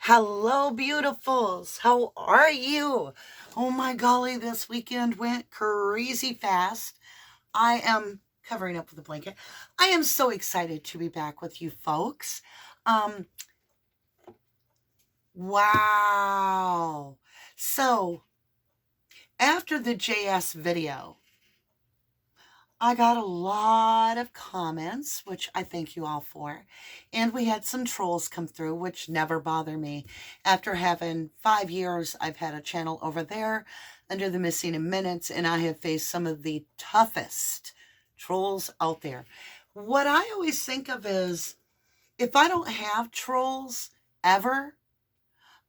Hello, beautifuls. How are you? Oh my golly, this weekend went crazy fast. I am covering up with a blanket. I am so excited to be back with you folks. Um, wow. So, after the JS video, I got a lot of comments, which I thank you all for. And we had some trolls come through, which never bother me. After having 5 years, I've had a channel over there under the Missing in Minutes, and I have faced some of the toughest trolls out there. What I always think of is, if I don't have trolls ever,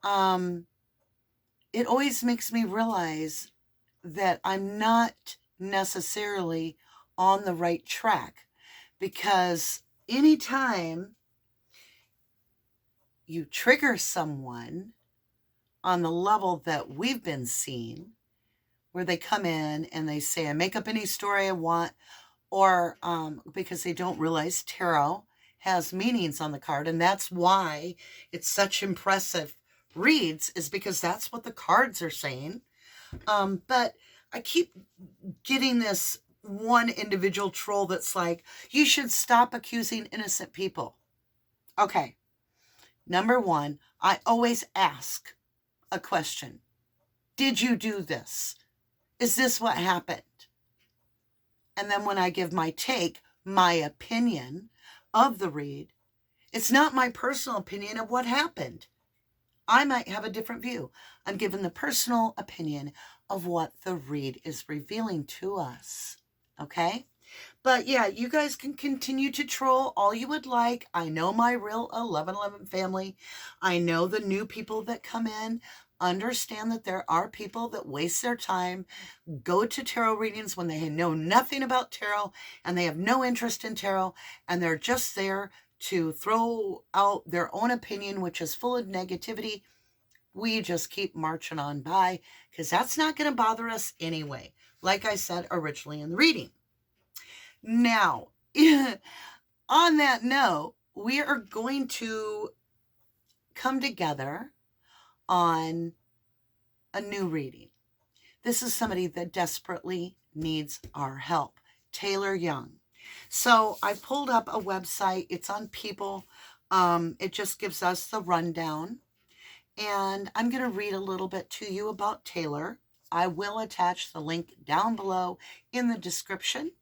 it always makes me realize that I'm not necessarily on the right track, because anytime you trigger someone on the level that we've been seeing, where they come in and they say, I make up any story I want, or because they don't realize tarot has meanings on the card, and that's why it's such impressive reads, is because that's what the cards are saying. But I keep getting this one individual troll that's like, you should stop accusing innocent people. Okay. Number one, I always ask a question. Did you do this? Is this what happened? And then when I give my take, my opinion of the read, it's not my personal opinion of what happened. I might have a different view. I'm giving the personal opinion of what the read is revealing to us. Okay? But yeah, you guys can continue to troll all you would like. I know my real 1111 family. I know the new people that come in. Understand that there are people that waste their time, go to tarot readings when they know nothing about tarot and they have no interest in tarot, and they're just there to throw out their own opinion, which is full of negativity. We just keep marching on by, because that's not going to bother us anyway, like I said originally in the reading. Now, on that note, we are going to come together on a new reading. This is somebody that desperately needs our help. Taylor Young. So I pulled up a website. It's on People. It just gives us the rundown. And I'm going to read a little bit to you about Taylor. I will attach the link down below in the description.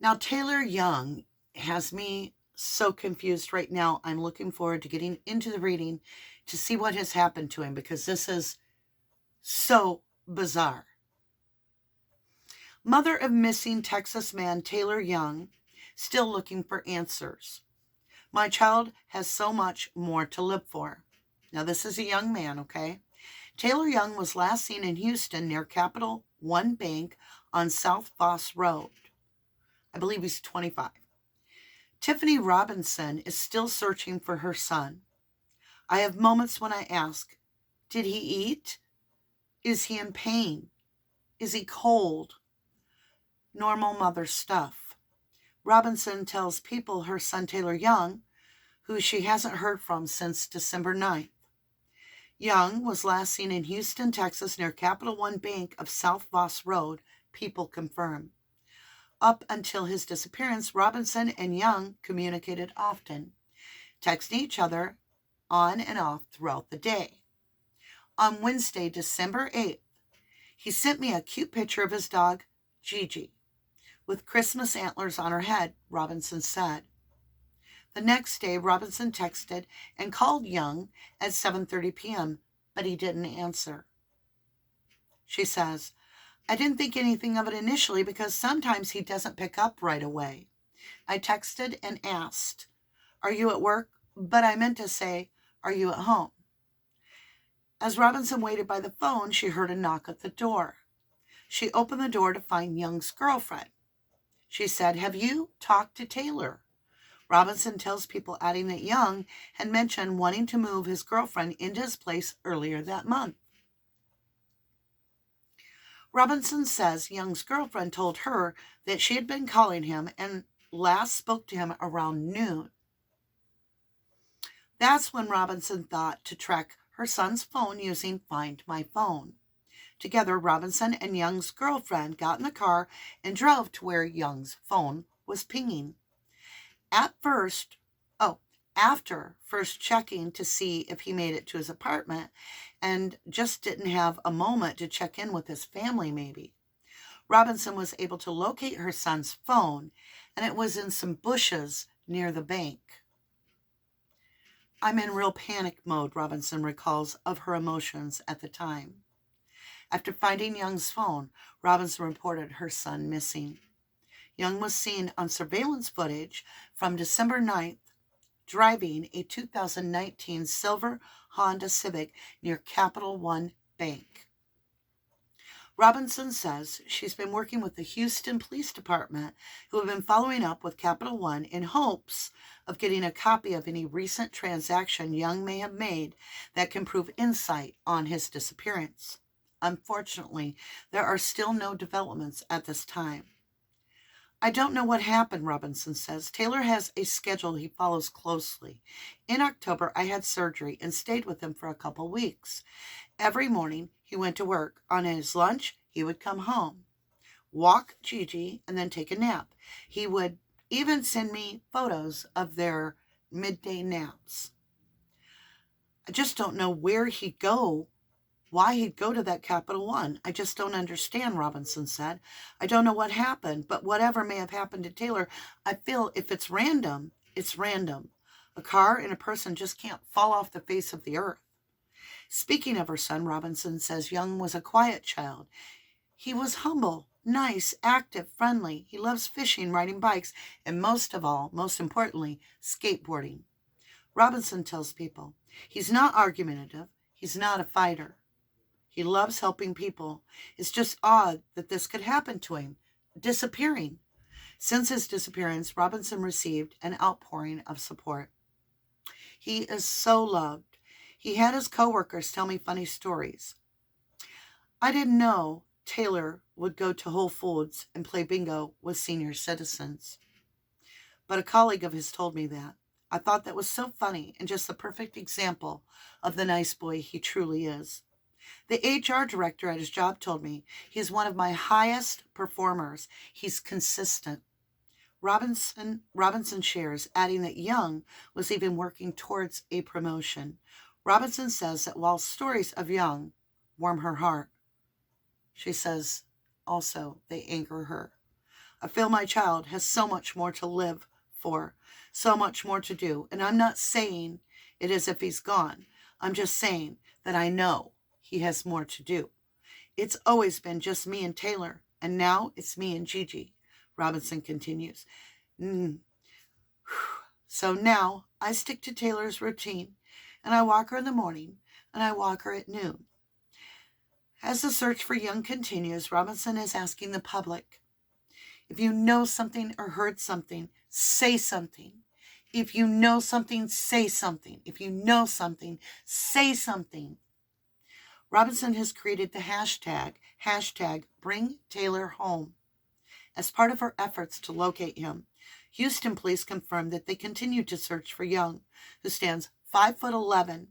Now, Taylor Young has me so confused right now. I'm looking forward to getting into the reading to see what has happened to him, because this is so bizarre. Mother of missing Texas man Taylor Young, still looking for answers. My child has so much more to live for. Now, this is a young man, okay? Taylor Young was last seen in Houston near Capital One Bank on South Voss Road. I believe he's 25. Tiffany Robinson is still searching for her son. I have moments when I ask, did he eat? Is he in pain? Is he cold? Normal mother stuff. Robinson tells People her son Taylor Young, who she hasn't heard from since December 9th. Young was last seen in Houston, Texas, near Capital One Bank of South Voss Road, People confirm. Up until his disappearance, Robinson and Young communicated often, texting each other on and off throughout the day. On Wednesday, December 8th, he sent me a cute picture of his dog, Gigi, with Christmas antlers on her head, Robinson said. The next day, Robinson texted and called Young at 7:30 p.m., but he didn't answer. She says, I didn't think anything of it initially because sometimes he doesn't pick up right away. I texted and asked, are you at work? But I meant to say, are you at home? As Robinson waited by the phone, she heard a knock at the door. She opened the door to find Young's girlfriend. She said, have you talked to Taylor? Robinson tells People, adding that Young had mentioned wanting to move his girlfriend into his place earlier that month. Robinson says Young's girlfriend told her that she had been calling him and last spoke to him around noon. That's when Robinson thought to track her son's phone using Find My Phone. Together, Robinson and Young's girlfriend got in the car and drove to where Young's phone was pinging. After first checking to see if he made it to his apartment and just didn't have a moment to check in with his family maybe, Robinson was able to locate her son's phone, and it was in some bushes near the bank. I'm in real panic mode, Robinson recalls of her emotions at the time. After finding Young's phone, Robinson reported her son missing. Young was seen on surveillance footage from December 9th driving a 2019 silver Honda Civic near Capital One Bank. Robinson says she's been working with the Houston Police Department, who have been following up with Capital One in hopes of getting a copy of any recent transaction Young may have made that can prove insight on his disappearance. Unfortunately, there are still no developments at this time. I don't know what happened, Robinson says. Taylor has a schedule he follows closely. In October, I had surgery and stayed with him for a couple weeks. Every morning, he went to work. On his lunch, he would come home, walk Gigi, and then take a nap. He would even send me photos of their midday naps. I just don't know where he'd go, why he'd go to that Capital One. I just don't understand, Robinson said. I don't know what happened, but whatever may have happened to Taylor, I feel if it's random, it's random. A car and a person just can't fall off the face of the earth. Speaking of her son, Robinson says Young was a quiet child. He was humble, nice, active, friendly. He loves fishing, riding bikes, and most importantly, skateboarding. Robinson tells people he's not argumentative. He's not a fighter. He loves helping people. It's just odd that this could happen to him, disappearing. Since his disappearance, Robinson received an outpouring of support. He is so loved. He had his coworkers tell me funny stories. I didn't know Taylor would go to Whole Foods and play bingo with senior citizens, but a colleague of his told me that. I thought that was so funny and just the perfect example of the nice boy he truly is. The HR director at his job told me he's one of my highest performers. He's consistent. Robinson shares, adding that Young was even working towards a promotion. Robinson says that while stories of Young warm her heart, she says also they anger her. I feel my child has so much more to live for, so much more to do. And I'm not saying it as if he's gone. I'm just saying that I know he has more to do. It's always been just me and Taylor, and now it's me and Gigi, Robinson continues. So now I stick to Taylor's routine, and I walk her in the morning, and I walk her at noon. As the search for Young continues, Robinson is asking the public, if you know something or heard something, say something. If you know something, say something. If you know something, say something. Robinson has created the hashtag Bring Taylor Home. As part of her efforts to locate him, Houston police confirmed that they continue to search for Young, who stands 5'11"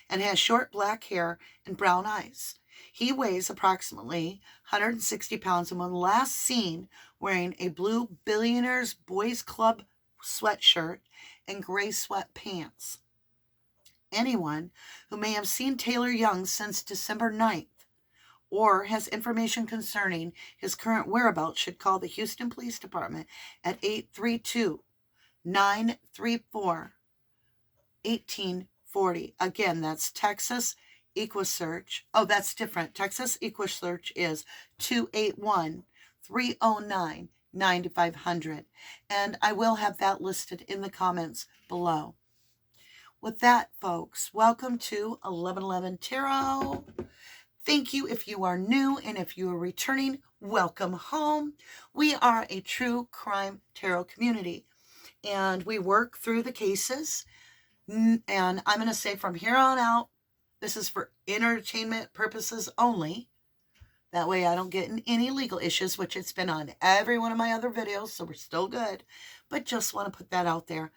and has short black hair and brown eyes. He weighs approximately 160 pounds and was last seen wearing a blue Billionaires Boys Club sweatshirt and gray sweatpants. Anyone who may have seen Taylor Young since December 9th or has information concerning his current whereabouts should call the Houston Police Department at 832-934-1840. Again, that's Texas EquuSearch. Oh, that's different. Texas EquuSearch is 281-309-9500. And I will have that listed in the comments below. With that, folks, welcome to 1111 Tarot. Thank you if you are new, and if you are returning, welcome home. We are a true crime tarot community, and we work through the cases. And I'm going to say from here on out, this is for entertainment purposes only. That way I don't get in any legal issues, which it's been on every one of my other videos, so we're still good. But just want to put that out there.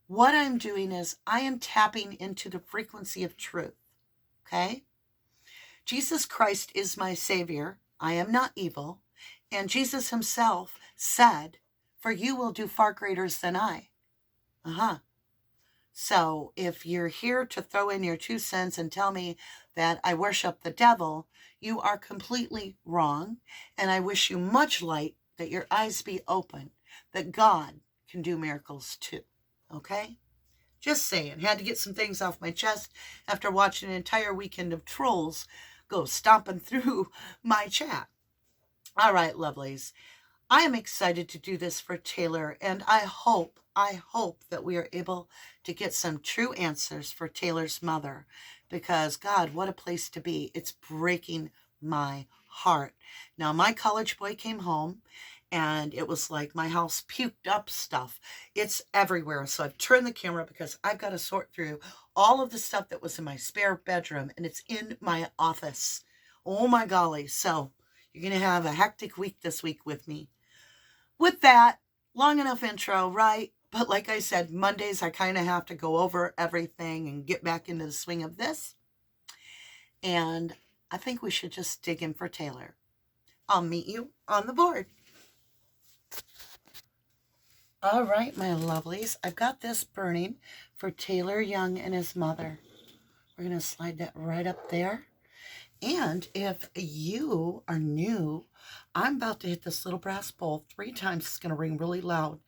What I'm doing is I am tapping into the frequency of truth. Okay? Jesus Christ is my Savior. I am not evil. And Jesus himself said, "For you will do far greater than I." So if you're here to throw in your 2 cents and tell me that I worship the devil, you are completely wrong. And I wish you much light, that your eyes be open, that God can do miracles too. Okay? Just saying. Had to get some things off my chest after watching an entire weekend of trolls go stomping through my chat. All right, lovelies. I am excited to do this for Taylor, and I hope that we are able to get some true answers for Taylor's mother, because God, what a place to be. It's breaking my heart. Now, my college boy came home, and it was like my house puked up stuff. It's everywhere. So I've turned the camera because I've got to sort through all of the stuff that was in my spare bedroom, and it's in my office. Oh my golly. So you're going to have a hectic week this week with me. With that, long enough intro, right? But like I said, Mondays I kind of have to go over everything and get back into the swing of this. And I think we should just dig in for Taylor. I'll meet you on the board. All right, my lovelies. I've got this burning for Taylor Young and his mother. We're going to slide that right up there. And if you are new, I'm about to hit this little brass bowl 3 times. It's going to ring really loud.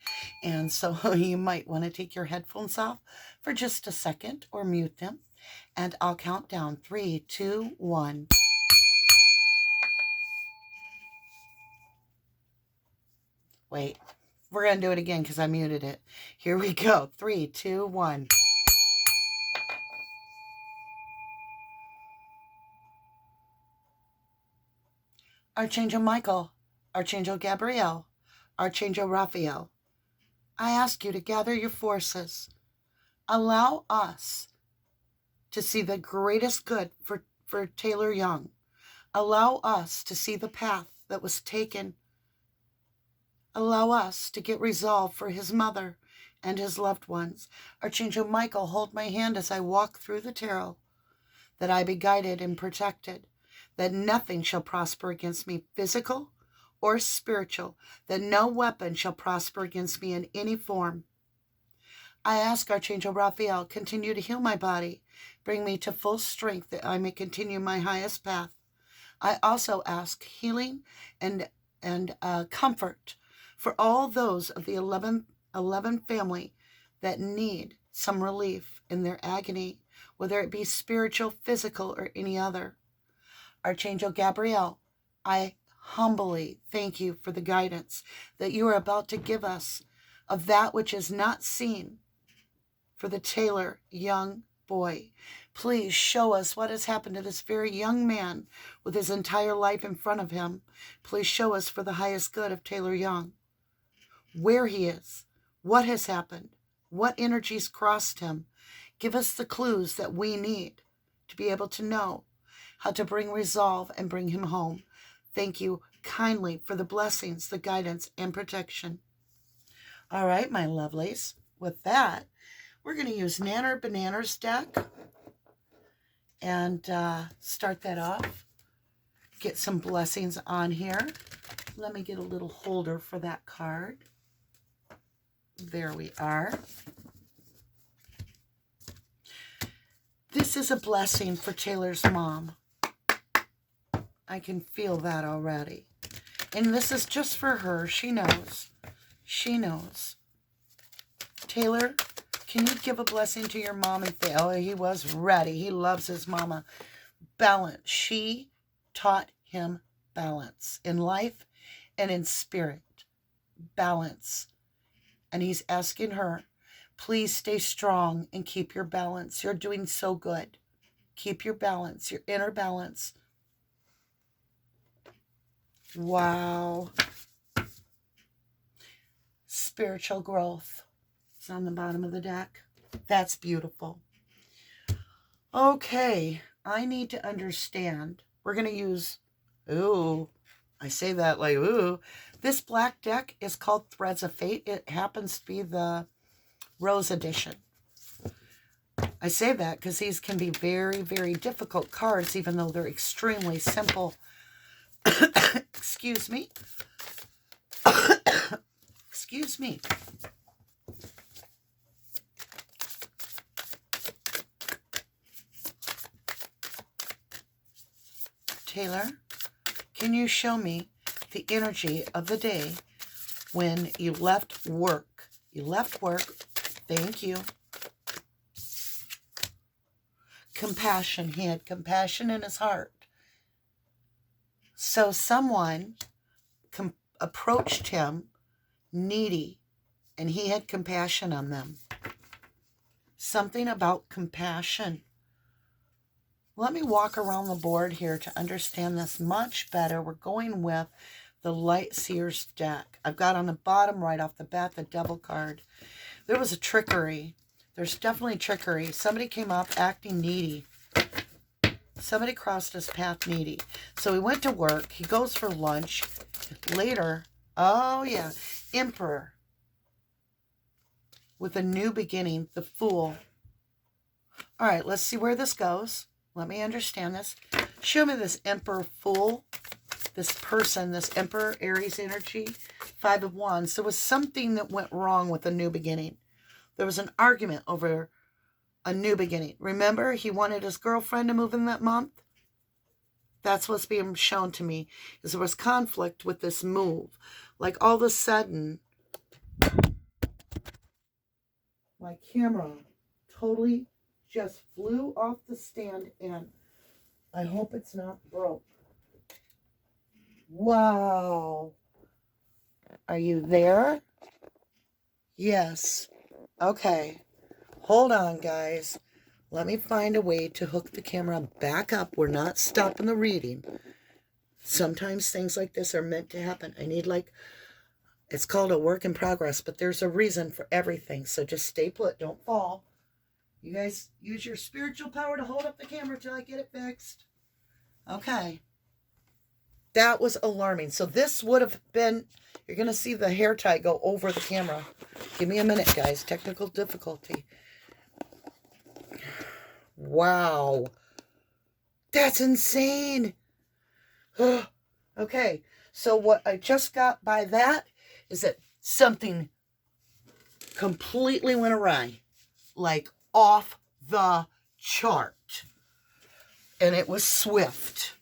And so you might want to take your headphones off for just a second or mute them. And I'll count down 3, 2, 1. Wait, we're going to do it again because I muted it. Here we go. 3, 2, 1. Archangel Michael, Archangel Gabriel, Archangel Raphael, I ask you to gather your forces. Allow us to see the greatest good for Taylor Young. Allow us to see the path that was taken. Allow us to get resolve for his mother and his loved ones. Archangel Michael, hold my hand as I walk through the tarot, that I be guided and protected, that nothing shall prosper against me, physical or spiritual, that no weapon shall prosper against me in any form. I ask Archangel Raphael, continue to heal my body, bring me to full strength that I may continue my highest path. I also ask healing and comfort for all those of the 11 family that need some relief in their agony, whether it be spiritual, physical, or any other. Archangel Gabriel, I humbly thank you for the guidance that you are about to give us of that which is not seen for the Taylor young boy. Please show us what has happened to this very young man with his entire life in front of him. Please show us for the highest good of Taylor Young, where he is, what has happened, what energies crossed him. Give us the clues that we need to be able to know how to bring resolve and bring him home. Thank you kindly for the blessings, the guidance, and protection. All right, my lovelies. With that, we're going to use Nanner Banana's deck and start that off. Get some blessings on here. Let me get a little holder for that card. There we are. This is a blessing for Taylor's mom. I can feel that already. And this is just for her. She knows. She knows. Taylor, can you give a blessing to your mom and say, oh, he was ready. He loves his mama. Balance. She taught him balance in life and in spirit. Balance. And he's asking her, please stay strong and keep your balance. You're doing so good. Keep your balance, your inner balance. Wow. Spiritual growth. It's on the bottom of the deck. That's beautiful. Okay, I need to understand. We're going to use, ooh, I say that like, ooh. This black deck is called Threads of Fate. It happens to be the Rose Edition. I say that because these can be very, very difficult cards, even though they're extremely simple. Excuse me. Excuse me. Taylor, can you show me the energy of the day when you left work? You left work. Thank you. Compassion. He had compassion in his heart. So someone approached him, needy, and he had compassion on them. Something about compassion. Let me walk around the board here to understand this much better. We're going with the Light Seers deck. I've got on the bottom right off the bat the Devil card. There was a trickery. There's definitely trickery. Somebody came up acting needy. Somebody crossed his path needy. So he went to work. He goes for lunch. Later, oh yeah, Emperor. With a new beginning, the Fool. All right, let's see where this goes. Let me understand this. Show me this Emperor Fool. This person, this Emperor Aries energy. 5 of Wands. There was something that went wrong with a new beginning. There was an argument over a new beginning. Remember, he wanted his girlfriend to move in that month? That's what's being shown to me, is there was conflict with this move. Like all of a sudden, my camera totally just flew off the stand, and I hope it's not broke. Wow. Are you there? Yes. Okay. Hold on, guys. Let me find a way to hook the camera back up. We're not stopping the reading. Sometimes things like this are meant to happen. I need it's called a work in progress, but there's a reason for everything. So just stay put. Don't fall. You guys use your spiritual power to hold up the camera till I get it fixed. Okay. That was alarming. So this would have been, you're going to see the hair tie go over the camera. Give me a minute, guys. Technical difficulty. Wow. That's insane. Okay. So what I just got by that is that something completely went awry. Like off the chart. And it was swift.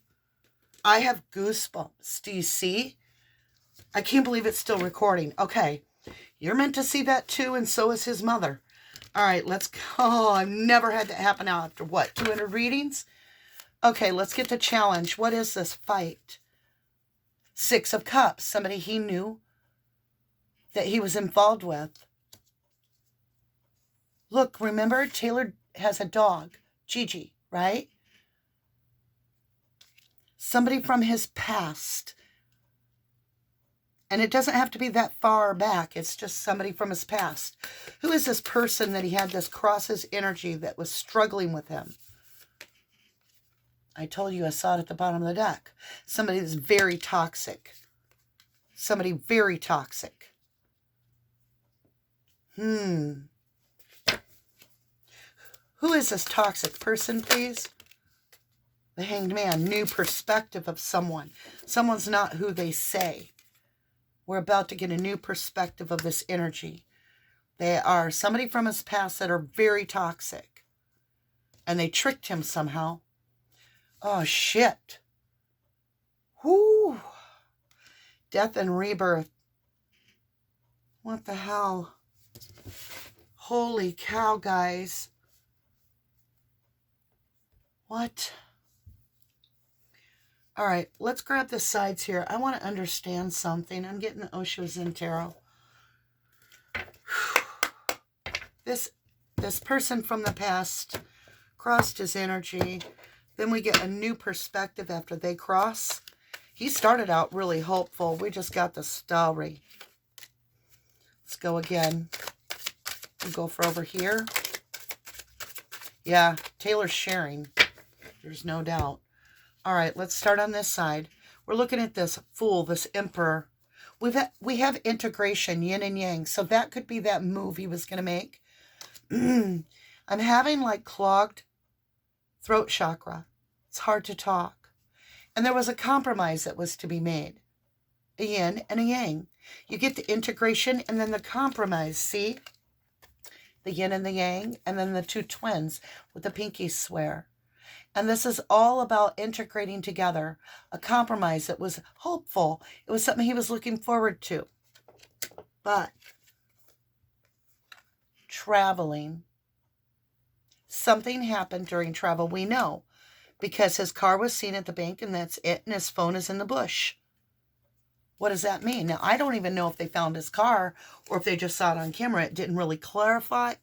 I have goosebumps. Do you see? I can't believe it's still recording. Okay. You're meant to see that too, and so is his mother. All right, let's go. Oh, I've never had that happen now after what? 200 readings? Okay, let's get the challenge. What is this fight? 6 of Cups. Somebody he knew that he was involved with. Look, remember, Taylor has a dog, Gigi, right? Somebody from his past. And it doesn't have to be that far back. It's just somebody from his past. Who is this person that he had this crosses energy that was struggling with him? I told you I saw it at the bottom of the deck. Somebody that's very toxic. Somebody very toxic. Who is this toxic person, please? The Hanged Man. New perspective of someone. Someone's not who they say. We're about to get a new perspective of this energy. They are somebody from his past that are very toxic. And they tricked him somehow. Oh, shit. Whoo. Death and rebirth. What the hell? Holy cow, guys. What? All right, let's grab the sides here. I want to understand something. I'm getting the Osho Zen Tarot. This person from the past crossed his energy. Then we get a new perspective after they cross. He started out really hopeful. We just got the story. Let's go again. We'll go for over here. Yeah, Taylor's sharing. There's no doubt. All right, let's start on this side. We're looking at this Fool, this Emperor. We have integration, yin and yang. So that could be that move he was going to make. I'm having like clogged throat chakra. It's hard to talk. And there was a compromise that was to be made. A yin and a yang. You get the integration and then the compromise. See? The yin and the yang, and then the two twins with the pinky swear. And this is all about integrating together a compromise that was hopeful. It was something he was looking forward to. But traveling, something happened during travel, we know, because his car was seen at the bank and that's it, and his phone is in the bush. What does that mean? Now, I don't even know if they found his car or if they just saw it on camera. It didn't really clarify,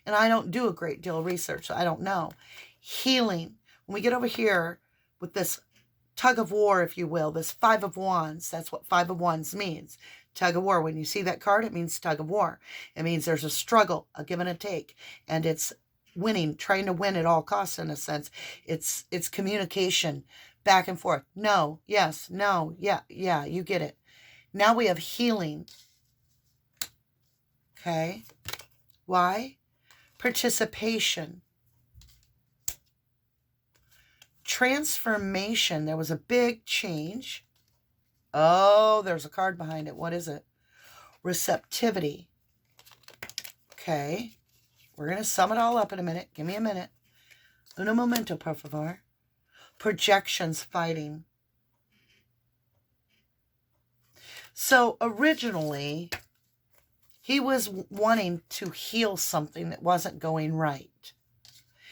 and I don't do a great deal of research, so I don't know. Healing. When we get over here with this tug of war, if you will, this 5 of Wands, that's what 5 of Wands means. Tug of war. When you see that card, it means tug of war. It means there's a struggle, a give and a take, and it's winning, trying to win at all costs in a sense. It's communication. Back and forth. No, yes, no, yeah, you get it. Now we have healing. Okay. Why? Participation. Transformation. There was a big change. Oh, there's a card behind it. What is it? Receptivity. Okay. We're going to sum it all up in a minute. Give me a minute. Un momento, por favor. Projections fighting. So originally, he was wanting to heal something that wasn't going right.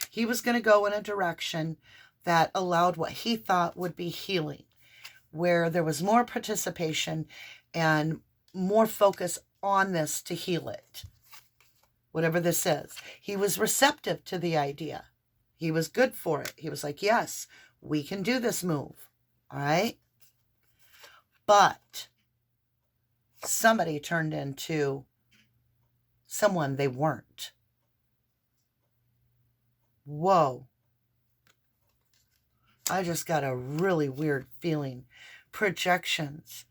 He was going to go in a direction that allowed what he thought would be healing, where there was more participation and more focus on this to heal it. Whatever this is. He was receptive to the idea. He was good for it. He was like, yes, we can do this move. All right. But somebody turned into someone they weren't. Whoa. I just got a really weird feeling. Projections.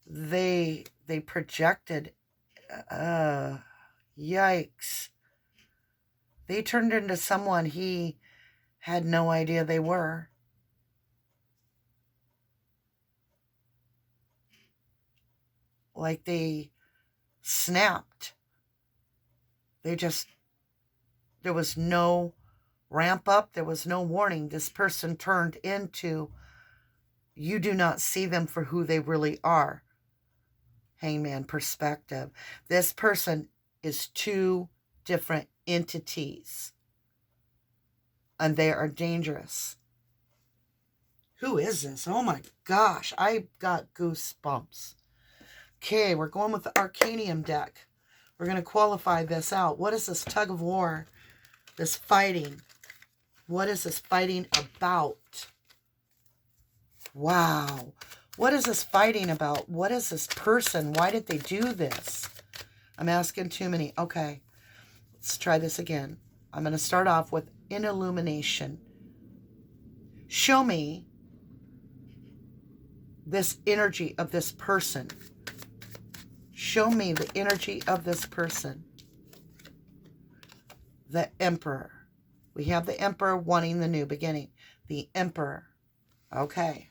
They projected. Yikes. They turned into someone he had no idea they were. Like they snapped. There was no ramp up. There was no warning. This person turned into, you do not see them for who they really are. Hangman perspective. This person is two different entities. And they are dangerous. Who is this? Oh my gosh. I got goosebumps. Okay, we're going with the Arcanium deck. We're going to qualify this out. What is this tug of war? This fighting. What is this fighting about? Wow. What is this fighting about? What is this person? Why did they do this? I'm asking too many. Okay, let's try this again. I'm going to start off with an illumination. Show me this energy of this person. Show me the energy of this person. The Emperor. We have the Emperor wanting the new beginning. The Emperor. Okay.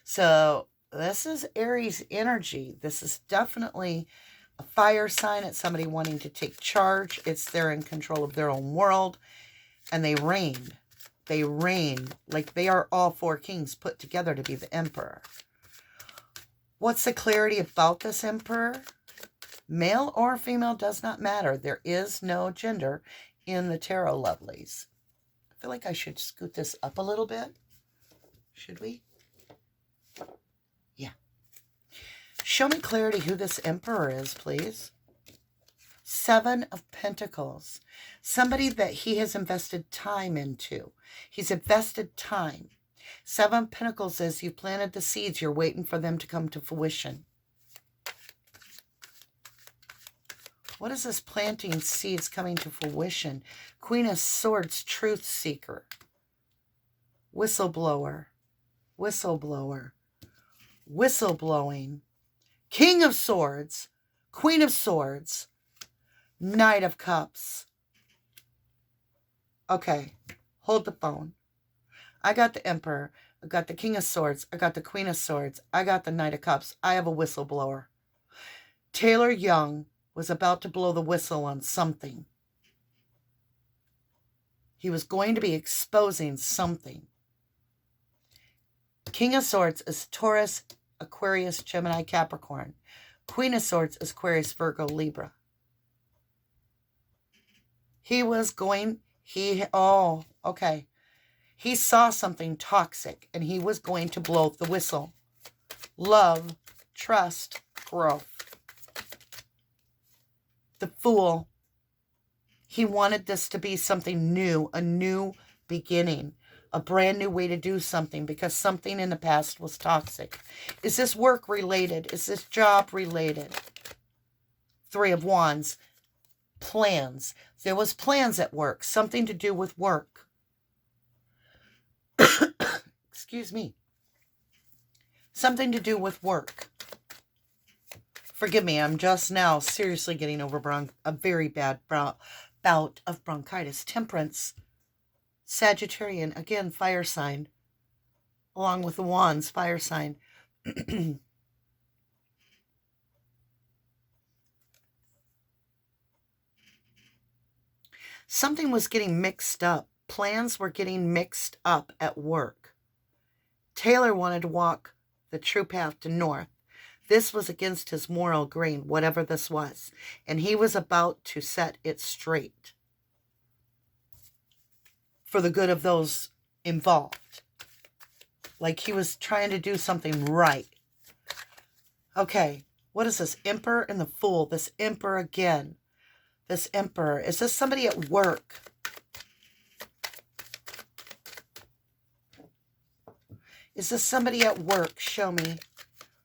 So this is Aries energy. This is definitely a fire sign. It's somebody wanting to take charge. It's they're in control of their own world. And they reign. They reign like they are all four kings put together to be the Emperor. What's the clarity about this Emperor? Male or female does not matter. There is no gender in the tarot, lovelies. I feel like I should scoot this up a little bit. Should we? Yeah. Show me clarity who this Emperor is, please. 7 of Pentacles. Somebody that he has invested time into. He's invested time. 7 of Pentacles is you planted the seeds. You're waiting for them to come to fruition. What is this planting seeds coming to fruition? Queen of Swords, truth seeker. Whistleblower. Whistleblower. Whistleblowing. King of Swords. Queen of Swords, Knight of Cups. Okay, hold the phone. I got the Emperor. I got the King of Swords. I got the Queen of Swords. I got the Knight of Cups. I have a whistleblower. Taylor Young was about to blow the whistle on something. He was going to be exposing something. King of Swords is Taurus, Aquarius, Gemini, Capricorn. Queen of Swords is Aquarius, Virgo, Libra. Okay. He saw something toxic and he was going to blow the whistle. Love, trust, growth. The Fool. He wanted this to be something new, a new beginning, a brand new way to do something because something in the past was toxic. Is this work related? Is this job related? Three of Wands. Plans. There was plans at work, something to do with work. Excuse me. Something to do with work. Forgive me, I'm just now seriously getting over a very bad bout of bronchitis. Temperance. Sagittarian, again, fire sign. Along with the Wands, fire sign. Something was getting mixed up. Plans were getting mixed up at work. Taylor wanted to walk the true path to north. This was against his moral grain, whatever this was. And he was about to set it straight for the good of those involved. Like he was trying to do something right. Okay, what is this? Emperor and the Fool. This Emperor again. This Emperor. Is this somebody at work? Is this somebody at work? Show me.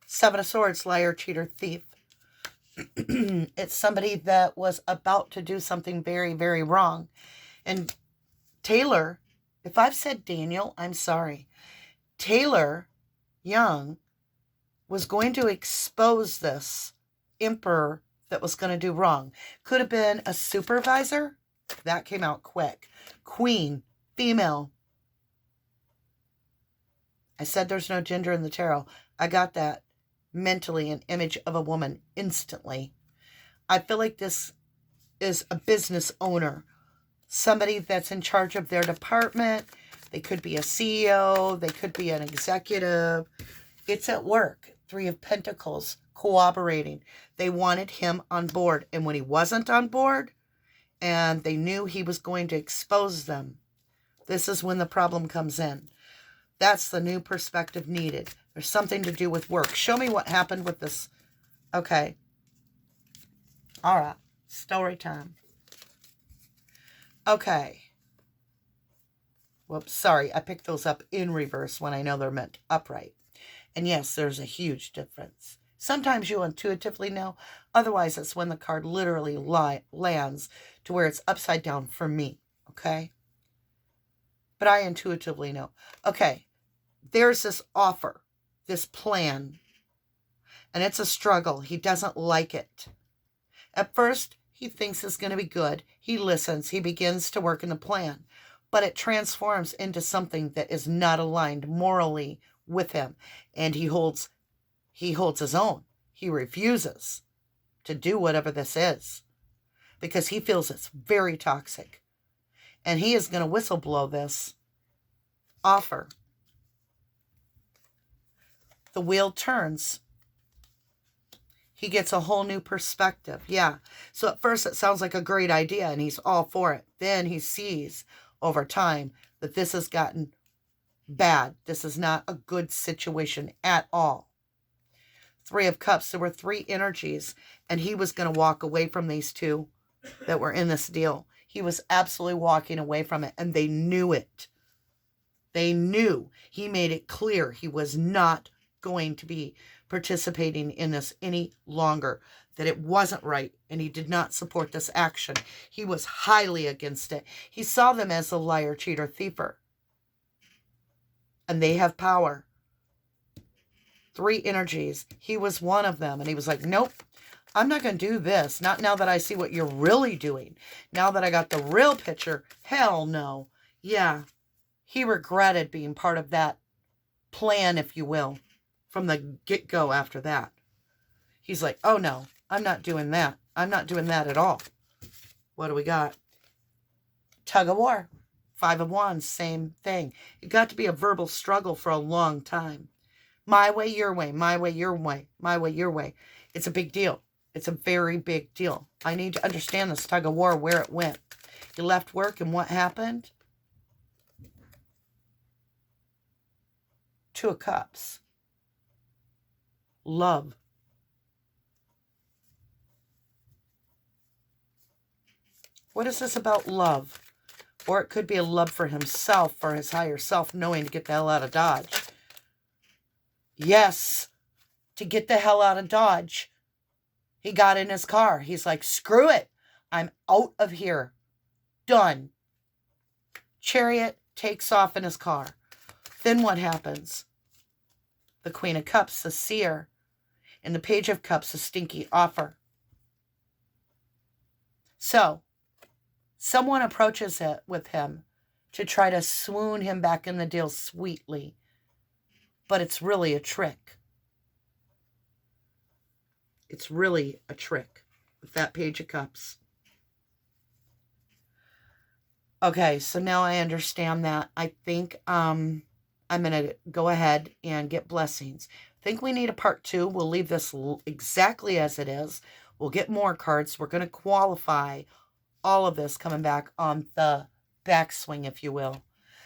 Seven of Swords, liar, cheater, thief. It's somebody that was about to do something very, very wrong. And Taylor, if I've said Daniel, I'm sorry. Taylor Young was going to expose this Emperor that was going to do wrong. Could have been a supervisor. That came out quick. Queen, female. I said there's no gender in the tarot. I got that mentally, an image of a woman instantly. I feel like this is a business owner. Somebody that's in charge of their department. They could be a CEO. They could be an executive. It's at work. Three of Pentacles, cooperating. They wanted him on board. And when he wasn't on board, and they knew he was going to expose them, this is when the problem comes in. That's the new perspective needed. There's something to do with work. Show me what happened with this. Okay. All right. Story time. Okay. Whoops. Sorry. I picked those up in reverse when I know they're meant upright. And yes, there's a huge difference. Sometimes you intuitively know. Otherwise, it's when the card literally lands to where it's upside down for me. Okay. But I intuitively know. Okay. There's this offer, this plan, and it's a struggle. He doesn't like it. At first, he thinks it's going to be good. He listens. He begins to work in the plan, but it transforms into something that is not aligned morally with him, and he holds his own. He refuses to do whatever this is because he feels it's very toxic, and he is going to whistleblow this offer. The wheel turns. He gets a whole new perspective. Yeah. So at first it sounds like a great idea and he's all for it. Then he sees over time that this has gotten bad. This is not a good situation at all. Three of Cups. There were three energies and he was going to walk away from these two that were in this deal. He was absolutely walking away from it and they knew it. They knew. He made it clear he was not going to be participating in this any longer, that it wasn't right, and he did not support this action. He was highly against it. He saw them as a liar, cheater, thiefer, and they have power. Three energies. He was one of them, and he was like, nope, I'm not going to do this. Not now that I see what you're really doing. Now that I got the real picture. Hell no. Yeah. He regretted being part of that plan, if you will, from the get-go after that. He's like, oh no, I'm not doing that. I'm not doing that at all. What do we got? Tug of war. 5 of Wands, same thing. It got to be a verbal struggle for a long time. My way, your way, my way, your way, my way, your way. It's a big deal. It's a very big deal. I need to understand this tug of war, where it went. You left work and what happened? 2 of Cups. Love. What is this about love? Or it could be a love for himself, for his higher self, knowing to get the hell out of Dodge. Yes, to get the hell out of Dodge. He got in his car. He's like, screw it. I'm out of here. Done. Chariot takes off in his car. Then what happens? The Queen of Cups, the Seer, and the Page of Cups, a stinky offer. So, someone approaches it with him to try to swoon him back in the deal sweetly. But it's really a trick. It's really a trick with that Page of Cups. Okay, so now I understand that. I think I'm going to go ahead and get blessings. I think we need a part 2. We'll leave this exactly as it is. We'll get more cards. We're going to qualify all of this coming back on the backswing, if you will.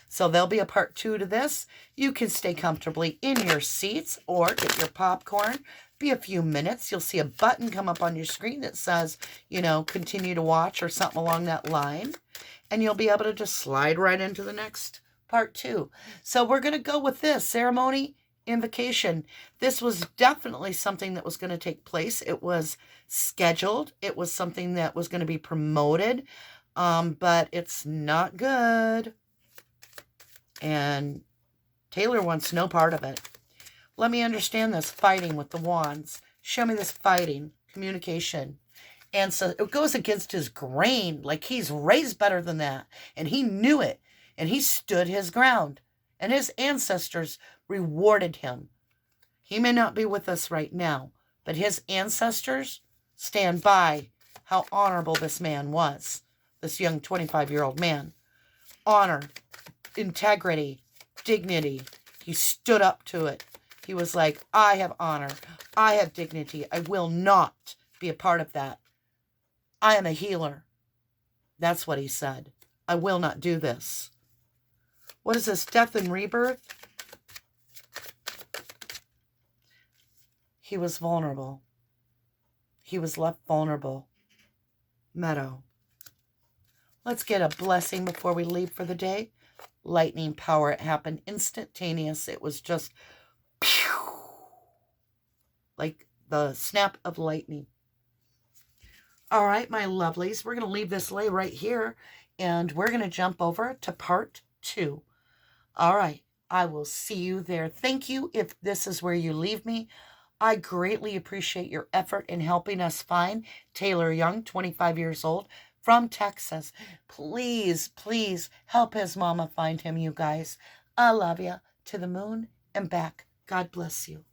So there'll be a part 2 to this. You can stay comfortably in your seats or get your popcorn. Be a few minutes. You'll see a button come up on your screen that says, continue to watch or something along that line. And you'll be able to just slide right into the next part 2. So we're going to go with this ceremony invocation. This was definitely something that was going to take place. It was scheduled. It was something that was going to be promoted. But it's not good. And Taylor wants no part of it. Let me understand this fighting with the wands. Show me this fighting, communication. And so it goes against his grain. Like he's raised better than that. And he knew it. And he stood his ground. And his ancestors rewarded him. He may not be with us right now. But his ancestors stand by how honorable this man was. This young 25-year-old man. Honor, integrity, dignity. He stood up to it. He was like, I have honor. I have dignity. I will not be a part of that. I am a healer. That's what he said. I will not do this. What is this? Death and rebirth? He was vulnerable. He was left vulnerable. Meadow. Let's get a blessing before we leave for the day. Lightning power. It happened instantaneous. It was just pew, like the snap of lightning. All right, my lovelies, we're going to leave this lay right here, and we're going to jump over to part 2. All right, I will see you there. Thank you if this is where you leave me. I greatly appreciate your effort in helping us find Taylor Young, 25 years old, from Texas. Please, please help his mama find him, you guys. I love you. To the moon and back. God bless you.